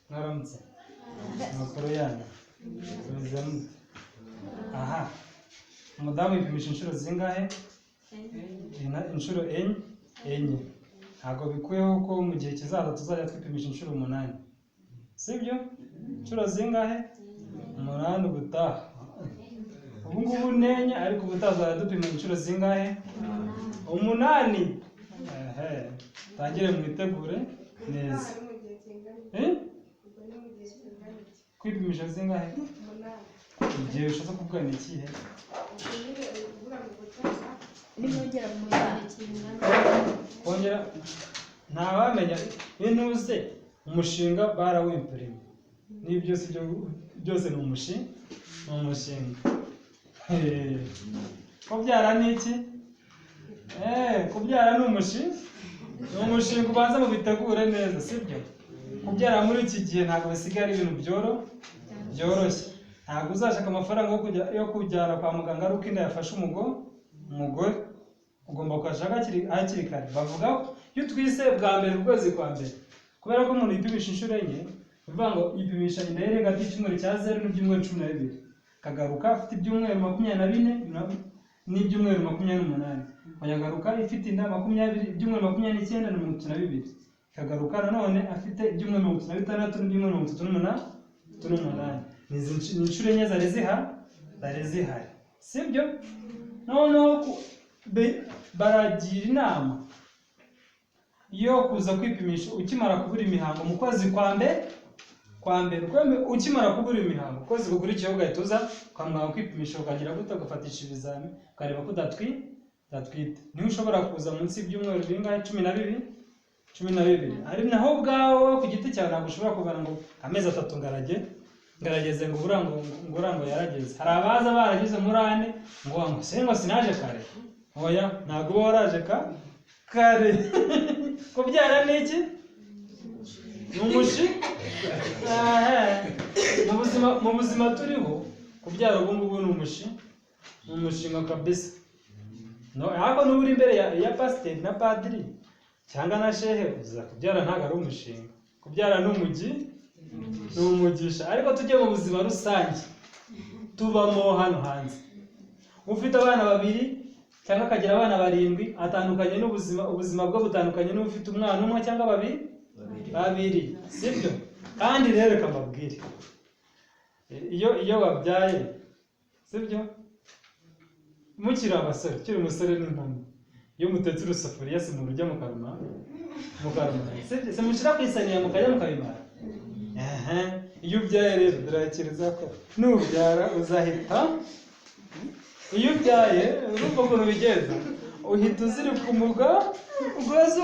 mwaramutse amakuru yanyu tumeze mute? Aha, umudamu yipimisha inshuro zingahe? Inshuro enye. Ntabwo bikuyeho ko mu gihe kizaza tuzajya twipimisha inshuro 8, sibyo? Inshuro zingahe? 8 ubutaha. Ubu ngubu nenye, ariko ubutaha tuzajya dupima inshuro zingahe? 8. Tangire mwitegure neza. Kwipimisha zingahe? Igihe ushatse kuvuga ni ikihe? Kongera ntawamenya intuze umushinga barawimprime. Ni byose ni umushinga. Kubyara ni iki? Kubyara ni umushinga. Ni umushinga ubanza mu bitegure neza, sibyo? Kubyara muri iki gihe ntabwo bisigaye ari ibintu byoroshye. Ntabwo uzashaka amafaranga yo kujyana kwa muganga ari uko inda yafashe umugore. Ugomba kujya hakiri kare. Bavuga iyo twise bwa mbere ukwezi kwa mbere. Kubera ko umuntu yipimisha inshuro enye, bivuga ngo yipimisha inda ye hagati y'icyumweru cya 0 n'ibyumweru 12. Kagaruka afite ibyumweru 24 n'ibyumweru 28. Kanyagaruka ifite inda 20 ibyumweru 29 na 32. Kagaruka nanone afite ibyumweru 36 n'ibyumweru 38. Ni inshuro enye zari zihari, sibyo? Noneho baragira inama yo kuza kwipimisha ukimara kubura imihango mu kwezi kwa mbere. Ukimara kubura imihango, ukwezi gukurikiyeho ugahita uza kwa muganga kwipimisha, ukagira gute, ugafatisha ibizami ukareba ko udatwite. Niho ushobora kuza munsi y'ibyumweru bingahe? 12. Ari naho ubwawe ku giti cyawe ntabwo ushobora kubara ngo amezi 3 ngarageze ngo uburango yarageze. Hari abaza barageze muri 4 ngo sinaje kare. Oya, ntabwo uba waraje kare. Kubyara ni iki? Ni umushinga. Mu buzima turiho, kubyara ubu ngubu ni umushinga kabisa. Ariko n'ubu uri imbere ya pasiteri na padiri cyangwa na shehe, uza kubyara ntabwo ari umushinga. Kubyara ni umugisha. Ariko tujye mu buzima rusange tubamo hano hanze. Ufite abana 2 cyangwa akagira abana 7, atandukanye ubuzima bwo butandukanye n'ufite umwana umwe cyangwa 2, sibyo? Kandi rero reka mbabwire, iyo wabyaye, sibyo? Mukiri abasore, ukiri umusore n'inkumi, iyo mutetse urusafuriya si mu rujya mu karuma, sibyo? Se mushira kwisaniya mukajya mukabimara. Iyo ubyaye rero birakiriza ko nubyara uzahita, iyo ubyaye urumva ukuntu bigenda, uhita uzirika ugozi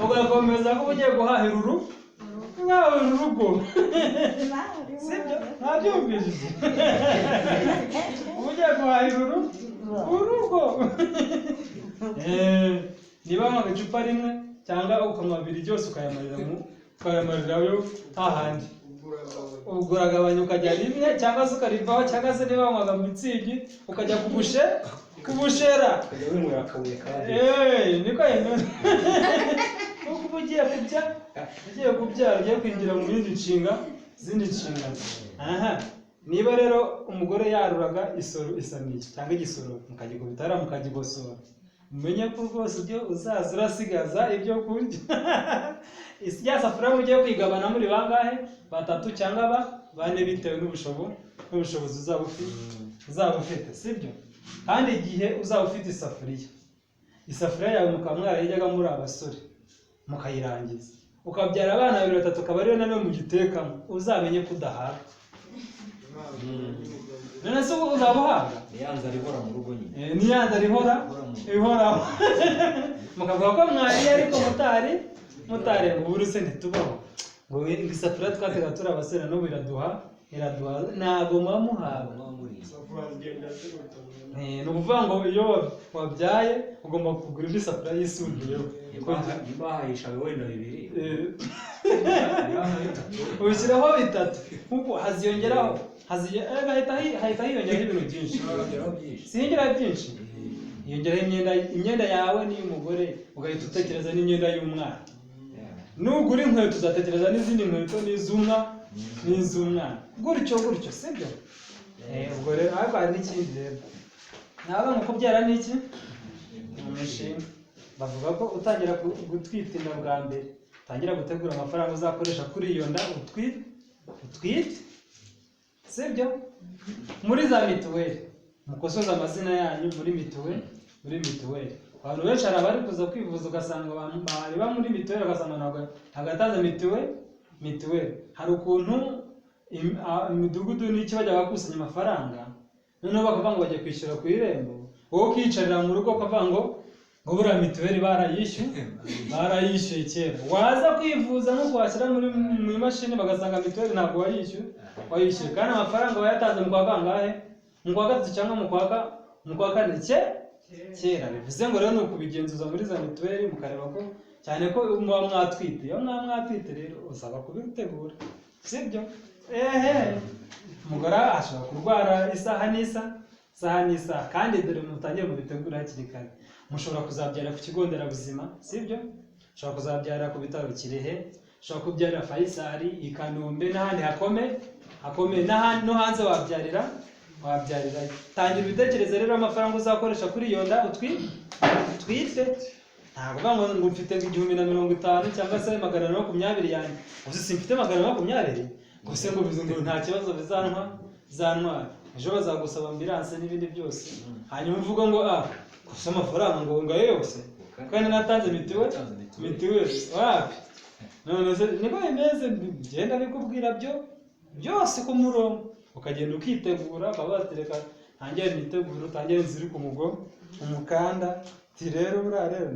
ugakomeza ko ugiye guhahira urugo. Sibyo? Ntabyumvise. Ugiye guhahira urugo. Niba mu icupa rimwe cyangwa ukanywa 2 byose ukayamarirayo hahandi. Uguragabanya ukajya rimwe cyangwa se ukarivaho, cyangwa se niba wanywaga mu Mitsingi ukajya kubushera. Niko yemera. Kuko ugiye kubyara, ugiye kwinjira mu zindi nshingano. Niba rero umugore yaruraga isaniye cyangwa igisoro, mukagikubitara mukagigosora, umenye ko rwose ibyo uzaza urasigaza ibyo kurya. Ya safuriya mugiye kwigabana muri bangahe? 3 cyangwa 4 bitewe n'ubushobozi uzaba ufite, sibyo? Kandi igihe uzaba ufite isafuriya yawe mukaba mwarayijyaga muri abasore mukayirangiza, ukabyara abana 2 3, ukaba ariyo nanone mugitekamo, uzamenye ko udahaga. None se uzaba uhaga? Niyanza rihora mu rugo nyine. Niyanza rihoraho. Mukavuga ko mwariye ariko mutare ngo buruse ntitubaho. Ngo isafuriya twatega turi abasore no iraduha ntabwo mwamuhaga. Ni ukuvuga ngo iyo wabyaye ugomba kugura indi safuriya yisumbuyeho. Niba hayishaga wenda 2. Ubishyiraho 3 kuko haziyongeraho hahita hiyongeraho ibintu byinshi. Siyongeraho byinshi. Hiyongeraho imyenda yawe n'iy'umugore, ugahita utekereza n'imyenda y'umwana. nugura inkweto uzatekereza n'izindi nkweto n'iz'umwana gutyo sibyo. Ubwo rero ariko hari n'ikindi rero naba mu kubyara n'iki umushinga bavuga ko utangira gutwita inda bwa mbere utangira gutegura amafaranga uzakoresha kuri iyo nda utwite sibyo. Muri za mituweli mukosoza amazina yanyu muri mituweli abantu benshi hari abari kuza kwivuza ugasanga bareba muri mituweli ugasanga ntabwo agatanze mituweli. Hari ukuntu imidugudu n'iki bajya bakusanya amafaranga noneho bakavuga ngo bagiye kwishyura ku irembo, wowe ukiyicarira mu rugo ukavuga ngo buriya mituweli barayishyuye kera, waza kwivuza nko kwashyira mu imashini bagasanga mituweli ntabwo wayishyuye kandi amafaranga wayatanze mu kwa kangahe, mu kwa gatatu cyangwa mu kwa kane kera. Bivuze ngo rero ni ukubigenzuza muri za mituweli mukareba ko cyane ko muba mwatwite. Iyo mwatwite rero usaba kubitegura sibyo. Umugore ashobora kurwara isaha n'isaha kandi dore mutangire mubitegura hakiri kare. Mushobora kuzabyara ku kigo nderabuzima sibyo, ushobora kuzabyara ku bitaro Kirehe, ushobora kubyarira Faisal i Kanombe n'ahandi hakomeye no hanze wabyarira. Tangira ibitekerezo rero amafaranga uzakoresha kuri iyo nda utwite. Ntabwo ngo mfite 1050 cyangwa se 220 yanjye uzi simfite 220 gusa ngo bizo ngo nta kibazo bizantwara ejo bazagusaba ambulance n'ibindi byose hanyuma uvuga ngo gusa amafaranga ngo ngayo yose kandi natanze mituweli wapi. None niko bimeze genda bikubwira byose ku murongo ukagenda ukitegura ukabatereka ntangire nitegura utangire nziri ku umukanda rero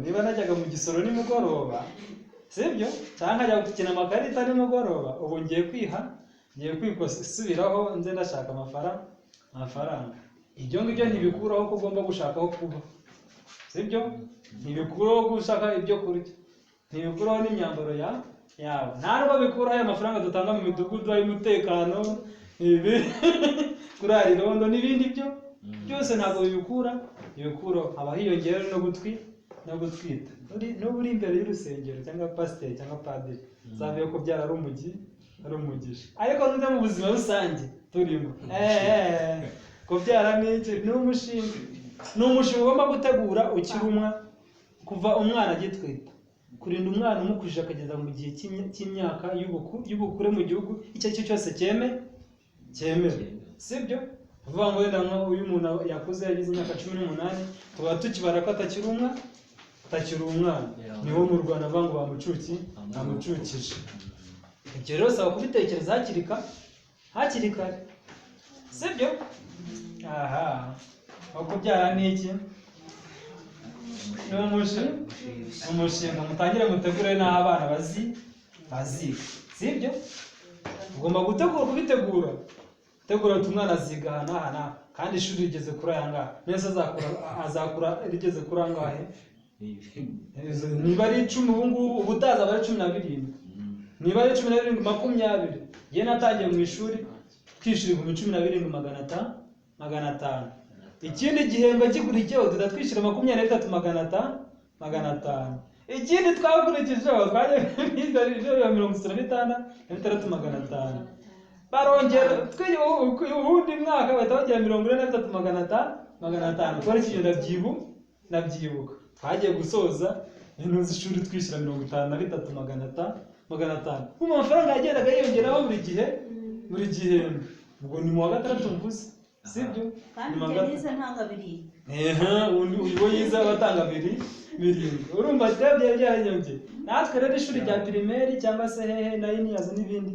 niba najyaga mu gisoro nimugoroba sibyo cyangwa njya gukina amakarita nimugoroba ubu ngiye kwikosubiraho nze ndashaka amafaranga. Ibyo ngibyo ntibikuraho ko ugomba gushakaho kuba sibyo, ntibikuraho gushaka ibyo kurya, ntibikuraho n'imyambaro yawe, nta nubwo bikuraho aya mafaranga dutanga mu midugudu y'umutekano kurara irondo n'ibindi byose ntabwo bibikuraho. Haba hiyongera no gutwita n'ubu uri imbere y'urusengero cyangwa pasiteri cyangwa padiri zavuye ko byara ari umugisha. Ariko n'undi mu buzima rusange turimo kubyara ni umushinga ugomba gutegura ukiri kuva umwana agitwita, kurinda umwana umukujije akageza mu gihe cy'imyaka y'ubukure mu gihugu icyo ari cyo cyose cyemewe sibyo. Uvuga ngo wenda uyu muntu yakuze yagize imyaka 18 tuba tukibara ko atakiri umwana niho mu Rwanda bavuga ngo bamucukije. Ibyo rero saba kubitekereza hakiri kare sibyo. Kubyara ni iki? Ni umushinga mutangire mutegure n'aho abana baziga sibyo. Ugomba kubitegura ati umwana aziga aha kandi ishuri rigeze kuri aya ngaha nese azakura rigeze kuri angahe. Niba ari 10 ubu ngubu ubutaza bari 17, niba ari 17 20. Ye natangiye mu ishuri twishira 17,500. Ikindi gihembwe kigurikiyeho tudatwishira 23,500. Ikindi twakurikijeho twaje kwigarije 36,500. Barongera ubundi mwaka bahita bagira 43,500. Twari kigenda nabyibuka twagiye gusoza ibintu z'ishuri twishyira 53,500. Mu mafaranga yagendaga yiyongeraho buri gihembwe. Ubwo ni mu wa gatandatu mvuze sibyo. Kandi nize ntanga 2. Uwo yize abatanga 2. Urumva byariyongeye. Natwe rero ishuri rya primaire cyangwa se na iniyazo n'ibindi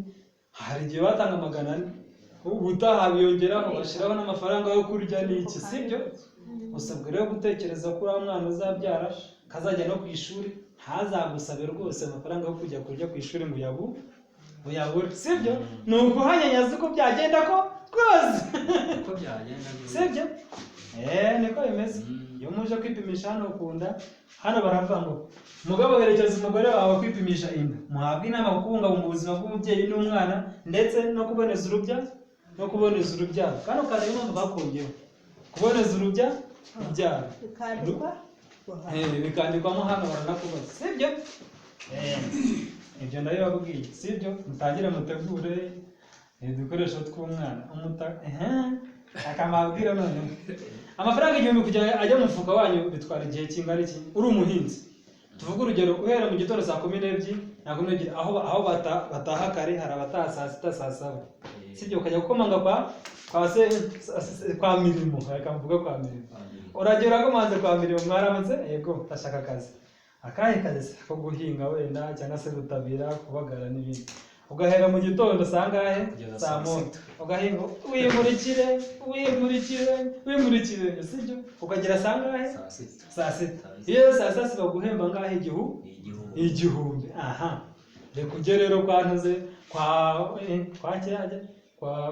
hari igihe batanga 400. Ubutaha biyongeraho bashiraho n'amafaranga yo kurya n'iki sibyo. Usabwe rero gutekereza kuri mwana uzabyara kazajya no ku ishuri ntazagusabe rwose amafaranga yo kujya kurya ku ishuri ngo uyabure sibyo. Ni uguhanyanyaza uko byagenda ko rwose uko byagenda sibyo. Niko bimeze. Iyo muje kwipimisha hano ukunda hano baravuga ngo umugabo werekeza umugore wawe kwipimisha inda, muhabwa inama kubungabunga ubuzima bw'umubyeyi n'umwana ndetse no kuboneza urubyaro kandi ukareba impamvu bakongewe kuboneza urubyaro bikandikwamo hano baranakubaza sibyo. ibyo ndabibabwiye sibyo mutangire mutegure udukoresho tw'umwana akamabwira none amafaranga 1000 kugira ajya mu mufuka wanyu bitwara igihe kingana iki uri umuhinzi tuvuga urugero uhera mu gitondo saa 12 na 12 aho bataha kare hari abataha saa 6 saa 7 sibyo ukajya gukomanga kwa mirimo akamvuga kwa mirimo uragera ko manze kwa mirimo mwaramutse yego tashaka akazi akahe kazi ko guhinga wenda cyangwa se gutabira kubagara n'ibindi ugahera mu gitondo sangahe saa 1 ugahinga wimurikire sibyo ukagera sangahe saa 6 iyo saa 6 baguhemba ngahe igihumbi aha reka ujye rero kwantuze kwa kirajya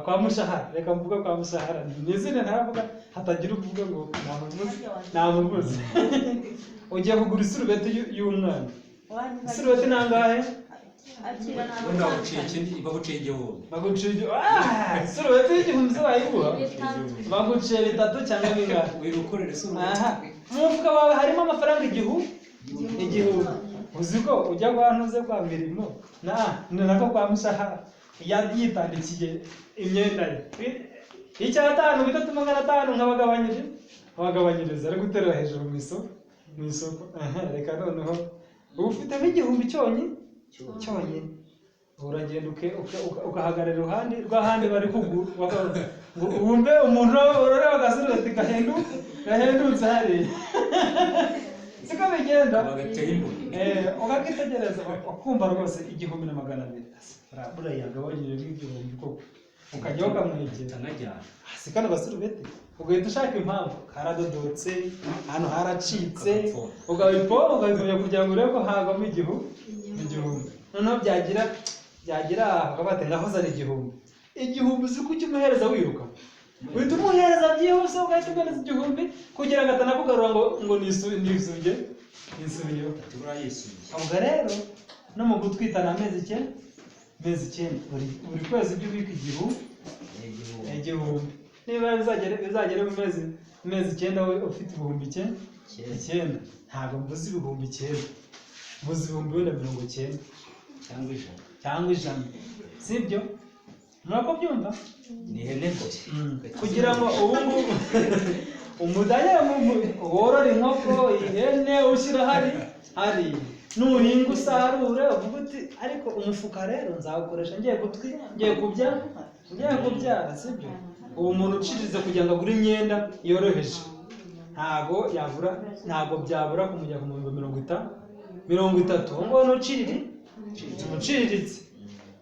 kwa mushahara reka mvuga kwa mushahara nizine ntavuga hatagira uvuga ngo namuguze ugiye kugura isurubeti y'umwana isurubeti nangahe baguciye isurubeti y'igihumbi se wayiguha baguciye 3 cyangwa bingahe wirukorera isurubeti mu mufuka wawe harimo amafaranga igihumbi uzi ko ujya guhantuze kwa mirimo nako kwa mushahara yitandikiye imyenda ye icyatanu 3500 nkabagabanyiriza ari guterera hejuru mu isoko reka noneho ufite nk'igihumbi cyonyine uragenda ugahagarara iruhande rw'ahandi bari kugura ngo wumve umuntu urareba agasurubeti gahendutse hariya siko bigenda ugakitegereza ukumva rwose 1200 buriya yagabanyije n'igihumbi koko ukajya ukamwegera si kano gasurubeti ugahita ushaka impamvu karadodotse hano haracitse ugabipomya kugira ngo urebe ko hagamo igihumbi noneho byagira bakabate ngaho zari igihumbi uzi ko ukimuhereza wiruka uhita umuhereza byihuse ugahita umuhereza igihumbi kugira ngo atanakugarura ngo nisubiye ubwo rero no mu gutwitana amezi 9 buri kwezi ujye ubika igihumbi niba bizagere mu mezi 9 we ufite ibihumbi 9 ntabwo mvuze ibihumbi 9 mvuze ibihumbi 90 cyangwa ijana sibyo murako byumva ni ihene kugira ngo ubu umudanya worora inkoko ihene ushyira hari nuhinga usarure uvuga uti ariko umufuka rero nzawukoresha ngiye kubyara sibyo ubu muntu ucirize kugira ngo agure imyenda yoroheje ntabwo byabura kumujya ku 30 ngo nuciriritse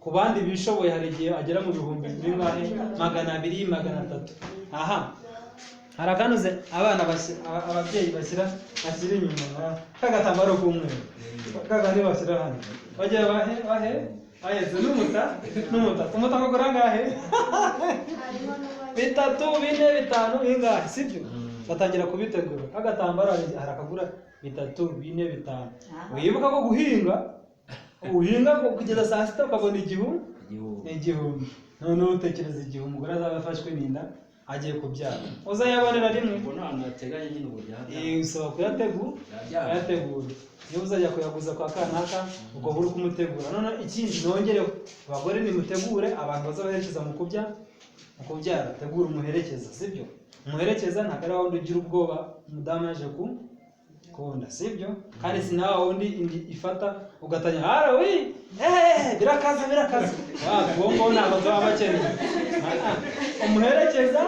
ku bandi bishoboye hari igihe agera mu bihumbi 200 300 aha harakanuze ababyeyi bashyira inyuma kagatambaro k'umweru kagani bashyira hano bagiye baheze n'umuta kugura ngahe 3 4 5 ingahe sibyo batangira kubitegura kagatambaro harakagura 3 4 5 wibuka ko uhinga kugeza saa 6 ukabona igihumbi noneho utekereza igihe umugore azaba afashwe n'inda agiye kubyara uzayabonera rimwe ubwo nta nateganya nyine uburyo usaba kuyategura niba uzajya kuyaguza kwa kanaka ubwo buri kumutegura none ikindi nongereho abagore nimutegure abantu bazabaherekeza mu kubyara tegura umuherekeza sibyo umuherekeza ntabwo ari wundi ugira ubwoba umudamu yaje kunda sibyo kandi sinawa wundi ifata ugatanya birakaza bongo ntabwo tuba bakeneye umuherekeza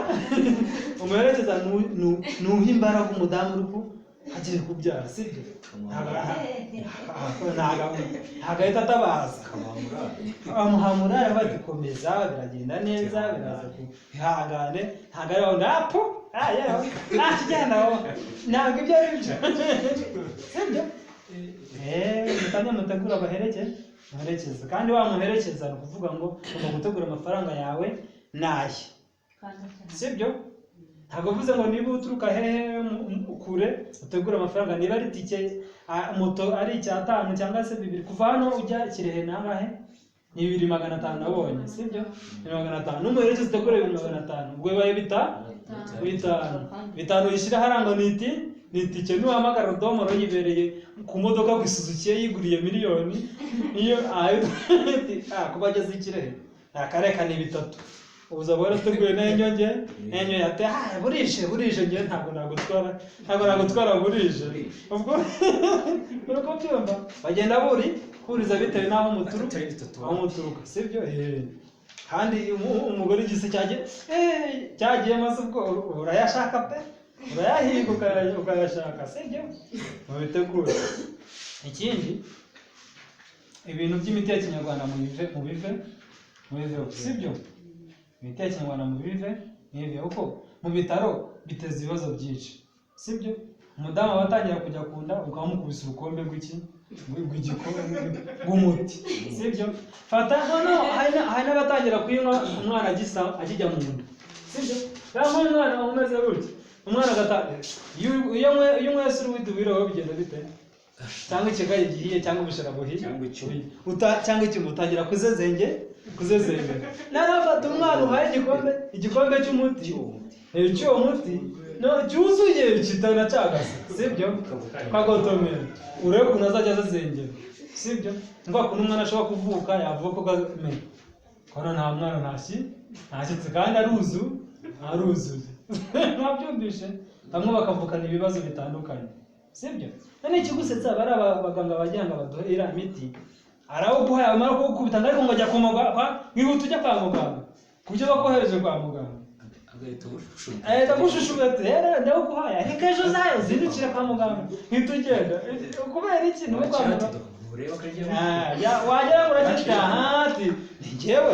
nuha imbaraga umudamu uri agiye kubyara sibyo ntabwo ahita atabaza amuhamura batikomeza biragenda neza biraza kwihangane ntabwo ari aho ngapo nakijyana ntabwo ibyo ari byo sibyo mutanya mutegura muherekeza kandi wamuherekeza ni ukuvuga ngo ugomba gutegura amafaranga yawe naye sibyo ntabwo bivuze ngo niba uturuka hehe kure utegura amafaranga niba ari tike moto ari 5 cyangwa se 2 kuva hano ujya Kirehe nangahe ni 2500 nabonye sibyo 2500 n'umuherekeza utegura 2500 ubwo bibaye bitanu yishyira harangwa niti ni itike nuhamagara Rudomoro yibereye ku modoka ku Suzuki yiguriye miliyoni iyo kuba ageze i Kirehe akareka ni bitatu uza barateguye n'enyonge yate burije ngiye ntabwo nagutwara burije ubwo urako byumva bagenda kuriza bitewe n'aho muturuka sibyo kandi umugore igise cyagiye maze ubwo urayashaka pe urayahiga ukayashaka sibyo mubitegure ikindi ibintu by'imiti ya kinyarwanda mu bive sibyo imiti ya kinyarwanda mu bive uko mu bitaro biteza ibibazo byinshi sibyo umudamu abatangira kujya kunda ukamukubisa urukombe rw'umuti sibyo fata hari n'abatangira kuyinywa umwana akijya mu nda sibyo cyangwa umwana umeze gutya umwana iyo unyweye urubuto wiroho bigenda bite cyangwa ikigaye gihiye cyangwa ubushera buhiye cyangwa icyuma utangira kuzezengera narafata umwana uhaye igikombe cy'umuti cy'uwo muti cyuzuye kitanacagase sibyo kagotomera urebe ukuntu azajya azazengera sibyo ngo ukuntu umwana ashobora kuvuka yavuka ukamenya kora nta mwana ntashyitse kandi aruzuye ntabyumvishe bamwe bakavukana ibibazo bitandukanye sibyo none ikigusetsa bari abaganga bagira ngo baduhe iriya miti arawuguhaye amara kuwukubita ariko ngo ajya wihuta ujya kwa muganga kubyo bakohereje kwa muganga ahita agushushubetse ndawuguhaye ariko ejo zayo zindukire kwa muganga hita ugenda kubera iki ni kwa muganga wagera ngo urakira ati ni njyewe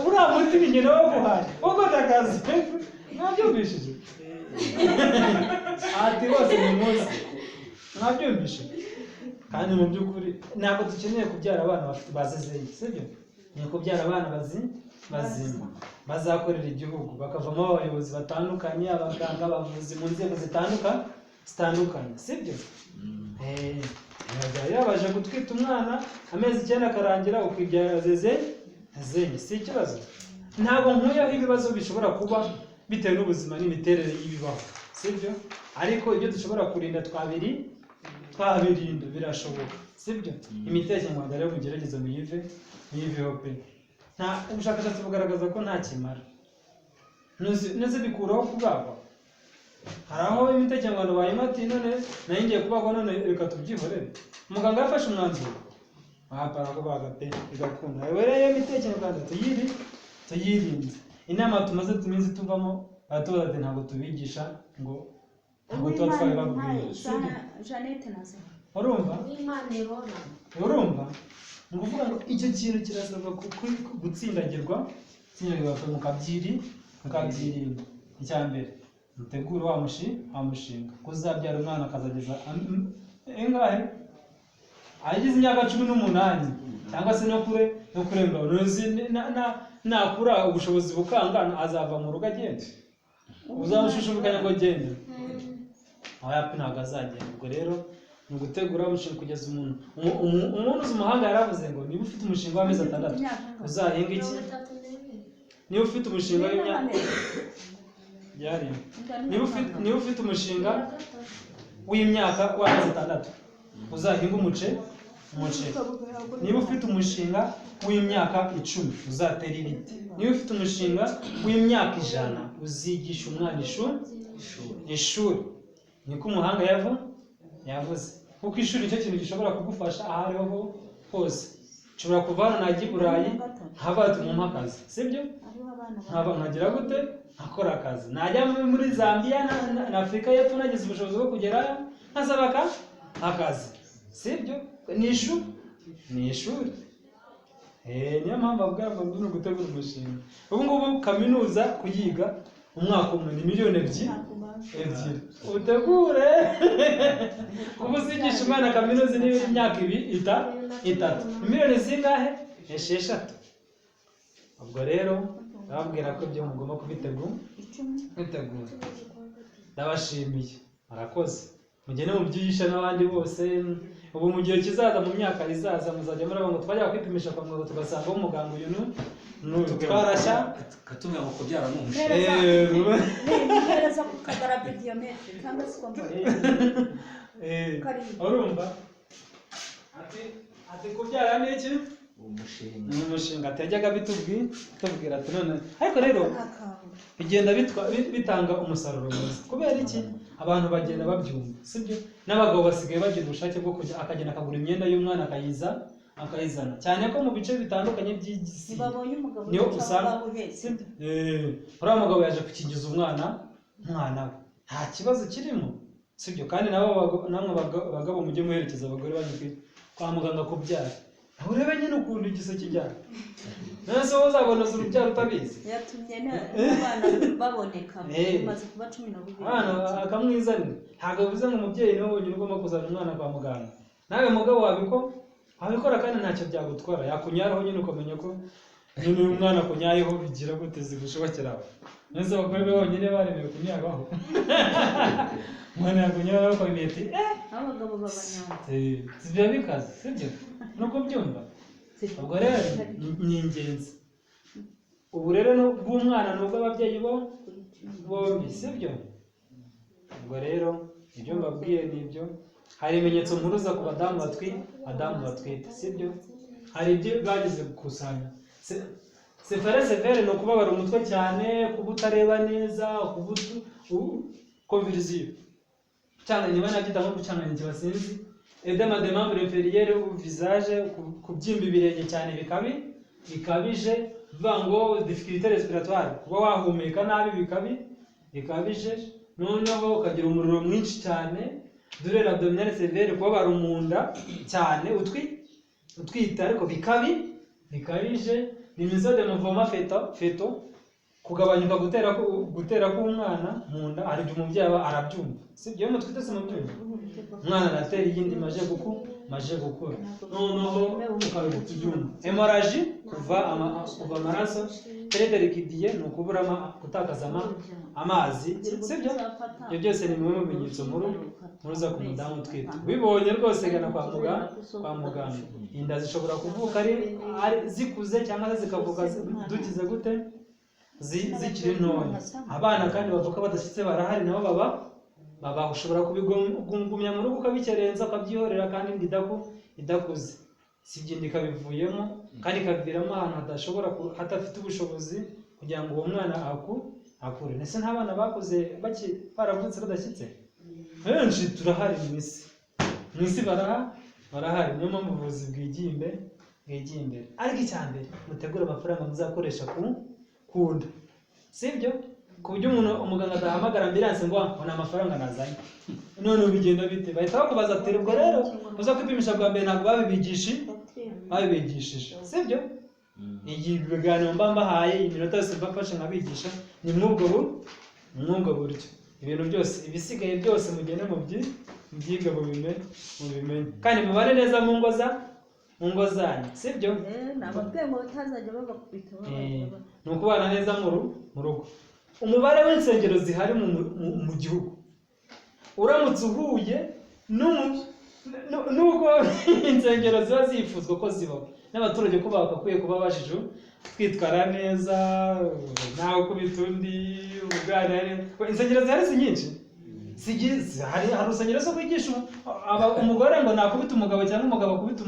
uriya muti ni njye nawuguhaye ukoze akazi mwabyumvishije ati bose ni munsi mwabyumvise kandi mu by'ukuri ntabwo dukeneye kubyara abana bazizeye sibyo ni kubyara abana bazima bazakorera igihugu bakavamo abayobozi batandukanye abaganga abavuzi mu nzego zitandukanye sibyo yabaje gutwita umwana amezi 9 akarangira ukibyara zenye si ikibazo ntabwo nkuyeho ibibazo bishobora kuba bitewe n'ubuzima n'imiterere y'ibibaho sibyo ariko ibyo dushobora kurinda twabirinda birashoboka sibyo imiti ya kinyarwanda rero mugerageze muyiveho pe ubushakashatsi bugaragaza ko nta kimara neze bikuraho kubagwa hari aho imiti ya kinyarwanda bayima ati none nayo ngiye kubagwa none reka tubyihorere umuganga yafashe umwanzuro ahapara kubaga pe igakunda rero iyo miti ya kinyarwanda tuyirinde inama tumaze tuminsi tuvamo baratubaza ati ntabwo tubigisha ngo ntabwo tuba twabibabwiye Jeannette nazo urumva ni ukuvuga ngo icyo kintu kirasabwa gutsindagirwa mukabyirinda icya mbere mutegure wa mushinga kuzabyara umwana akazageza ingahe agize imyaka 18 cyangwa se no kurenga nakura ubushobozi bukangana azava mu rugo agenda uzamushushubikanya ngo genda ayapi ntabwo azagenda ubwo rero ni ugutegura umushinga kugeza umuntu uzi umuhanga yaravuze ngo niba ufite umushinga w'amezi 6 uzahinga iki niba ufite umushinga niba ufite umushinga w'imyaka w'amezi 6 uzahinga umuceri niba ufite umushinga w'imyaka 10 uzatera ibiti niba ufite umushinga w'imyaka 100 uzigisha umwana ishuri niko umuhanga yavuze kuko ishuri nicyo kintu gishobora kugufasha aho ariho hose ushobora kuvana najya i Burayi nkabati mu mpakazi sibyo nkagira gute nkakora akazi najya muri Zambia na Afurika y'Epfo nagize ubushobozi bwo kugerayo nkasaba akazi sibyo ni ishuri niyo mpamvu avuga ngo ni ugutegura umushinga ubu ngubu kaminuza kuyiga umwaka umwe ni miliyoni ebyiri utegure ubu uzigisha umwana kaminuza niba imyaka 3 miliyoni zingahe 6 ubwo rero babwira ko byo mugomba kubitegura ndabashimiye murakoze mugende mubyigisha n'abandi bose. Ubu mu gihe kizaza, mu myaka izaza, muzajya murabona ngo twajya kwipimisha kwa muganga tugasanga umuganga uyu twarashya katumya ngo kubyara ni Ngereza ku kagara bidiyometri cyangwa se kompa. urumva ati kubyara ni iki? umushinga. Ni umushinga atajyaga bitubwira ati none, ariko rero bigenda bitanga umusaruro mwiza. Kubera iki? Abantu bagenda babyumva, sibyo? N'abagabo basigaye bagira ubushake bwo kujya akagenda akagura imyenda y'umwana akayizana, cyane ko mu bice bitandukanye by'isi babonye umugabo niyo usanga uriya mugabo yaje kukingiza umwana we, nta kibazo kirimo, sibyo? Kandi namwe bagabo mujye muherekeza abagore banyu kwa muganga kubyara, urebe nyine ukuntu igise kijyana. None se wowe uzabonoza urubyaro utabizi? yatumye n'abana baboneka bimaze kuba 12. Abana akamwizanira. Ntabwo bivuze ngo umubyeyi niwe wenyine ugomba kuzana umwana kwa muganga. Nawe mugabo wabikora kandi ntacyo byagutwara. Yakunyaraho nyine ukamenya ko nyine uyu mwana kunyayeho bigira gute zigushobokeraho. Nese abagore bonyine baremewe kunyaraho. Umwana yakunyaraho ko imiti abagabo babanyana. Sibyo bikaze, sibyo? Nuko byumva. Ubwo rero ni ingenzi. Uburere bw'umwana nubwo ababyeyi bombi, sibyo? Ubwo rero ibyo mbabwiye nibyo. Hari ibimenyetso mpuruza ku badamu batwite, sibyo? Hari ibyo bagize gukusanya. Severe ni ukubabara umutwe cyane, kuba utareba neza, kuba convulsion. Cyangwa niba nabyita nko gucanganya basinzi. Edema de membre inférieur au visage, kubyimba ibirenge cyane bikabije, bivuga ngo difficulté respiratoire, kuba wahumeka nabi bikabije, noneho ukagira umuriro mwinshi cyane, douleur abdominale sévère, kubabara mu nda cyane, utwita ariko bikabije, diminution de mouvement feto, kugabanyuka gutera k'umwana mu nda, hari igihe umubyeyi aba arabyumva, sibyo? Iyo mutwite se mubyumva, umwana aratera iyindi maje gukura, noneho ukabyumva. Hemorrhage, kuva amaraso, perte liquide, ni ukubura gutakaza amazi, sibyo? Ibyo byose ni bimwe mu bimenyetso muruza ku mudamu utwite. Ubibonye rwose gana kwa muganga. Inda zishobora kuvuka ari zikuze cyangwa se zikavuka dukize gute? Zikiri ntoya. Abana kandi bavuka badashyitse barahari, nabo baba ushobora kubigumya mu rugo ukabikerenza ukabyihorera kandi idakuze, sibyo? Ikabivuyemo kandi ikaviramo ahantu hadafite ubushobozi kugira ngo uwo mwana akure. Ese nta bana bakuze baravutse badashyitse? Benshi turahari mu isi barahari. Niyo mpamvu ubuvuzi bwigiye imbere. Ariko icyambere, mutegure amafaranga muzakoresha kunda, sibyo? Ku buryo umuganga adahamagara ambulance ngo nta amafaranga nazanye. None bigenda bite? Bahita bakubaza ati ubwo rero uza kwipimisha bwa mbere ntabwo babibigishije, sibyo? Iyi biganiro mbahaye iminota yose mbafashe nkabigisha ni mwubwo buryo. Ibintu byose ibisigaye byose mugende mubyiga mubimenye, kandi mubane neza mu ngo zanyu, sibyo? Nababwiye ngo batazajya babakubita. Ni ukubana neza mu rugo. Umubare w'insengero zihari mu gihugu uramutse uhuye nuko insengero ziba zifuzwa ko zibaho, n'abaturage ko bakwiye kuba bajije twitwara neza, nawe kubita undi uganira. Insengero zihari si nyinshi, hari urusengero zo kwigisha umugore ngo nakubita umugabo cyangwa umugabo akubita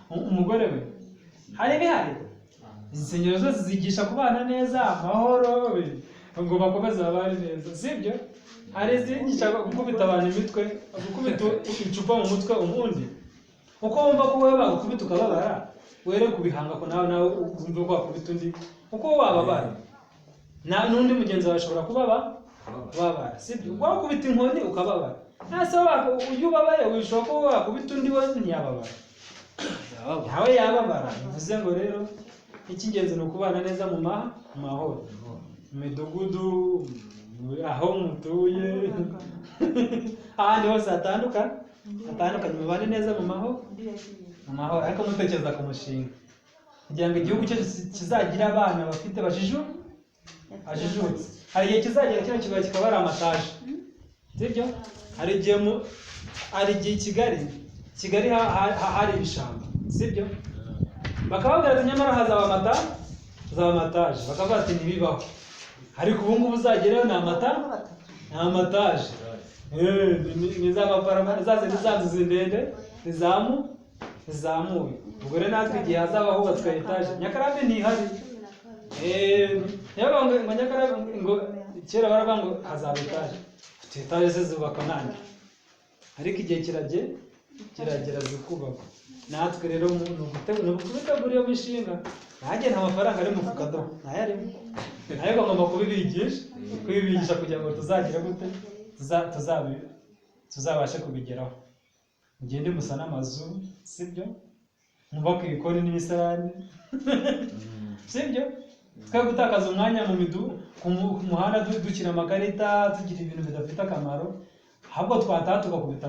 umugore we. Hari bihari. Insengero zose zigisha kubana neza, amahoro, ngo bakomeze babane neza, sibyo? Hari izigisha gukubita abantu imitwe, gukubita icupa mu mutwe ubundi. Uko wumva ko wowe bagukubita ukababara, were kubihanga ko nawe wumva ko wakubita undi. Uko wababara, n'undi mugenzi wawe ashobora kubabara, sibyo? Wakubita inkoni ukababara. Nase uyu ubabaye wishobora ko wakubita undi we ntiyababara. Nawe yababara. Bivuze ngo rero icy'ingenzi ni ukubana neza mu mahoro. Midugudu, aho mutuye, ahandi hose hatandukanye, mubane neza mu mahoro. Ariko mutekereza ku mushinga kugira ngo igihugu cyacu kizagira abana bafite bajijutse. Hari igihe kizagera kino kibaya kikaba ari amataje, sibyo? hari igihe i Kigali hari ibishanga sibyo, bakababwira ati nyamara hazaba amataje, bakavuga ati ntibibaho, ariko ubu ngubu uzagerayo ni amataje, ni za maparama za nzu ndende zizamuye. Ubwo rero natwe igihe hazaba hubatswe etaje, Nyakarambi ntihari. Ngo Nyakarambi ngo kera baravuga ngo hazaba etaje ze zubakwa nande, ariko igihe kiragera zikubakwa. Natwe rero ni ukubitegura iyo mishinga, nanjye nta mafaranga ari mu mufuka do ntayarimo, ariko ngomba kubibigisha kugira ngo tuzagire gute tuzabashe kubigeraho. Mugende musana amazu sibyo, mwubake ibikoni n'imisarani sibyo, twe gutakaza umwanya ku muhanda dukina amakarita, tugira ibintu bidafite akamaro, ahubwo twataha tugakubita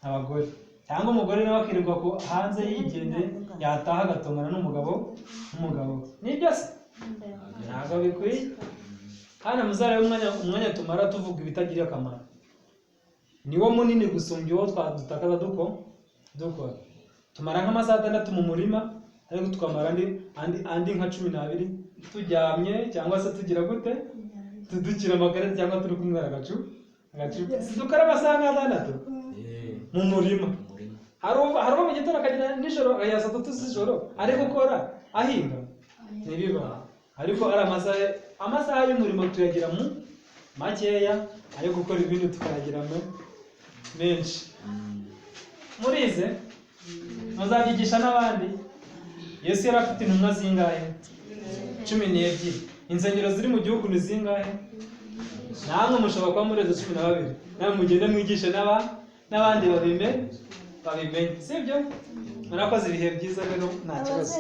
abagore, cyangwa umugore nawe akirirwa hanze yigendeye, yataha agatongana n'umugabo nibyo se ntabwo bikwiye. Hano muzarebe umwanya tumara tuvuga ibitagiriye akamaro, niwo munini gusumbya uwo dutakaza dukora. Tumara nk'amasaha 6 mu murima, ariko tukamara andi nka 12 turyamye, cyangwa se tugira gute tudukira amakarita, cyangwa turi kunywera agacupa dukora amasaha nka 6 mu murima. Hari uwo mu gitondo akagira nijoro ya 3 z'ijoro ari gukora ahinga, ntibiba. Ariko ari amasaha y'umurimo tuyagira mu makeya, ariko gukora ibintu tukayagira menshi. Murize muzabyigisha n'abandi. Yesu yari afite intumwa zingahe? 12. Insengero ziri mu gihugu ni zingahe? Namwe mushobora kuba muri 12, namwe mugende mwigishe n'abandi babimenye sibyo. Murakoze ibihe byiza rero, nta kibazo.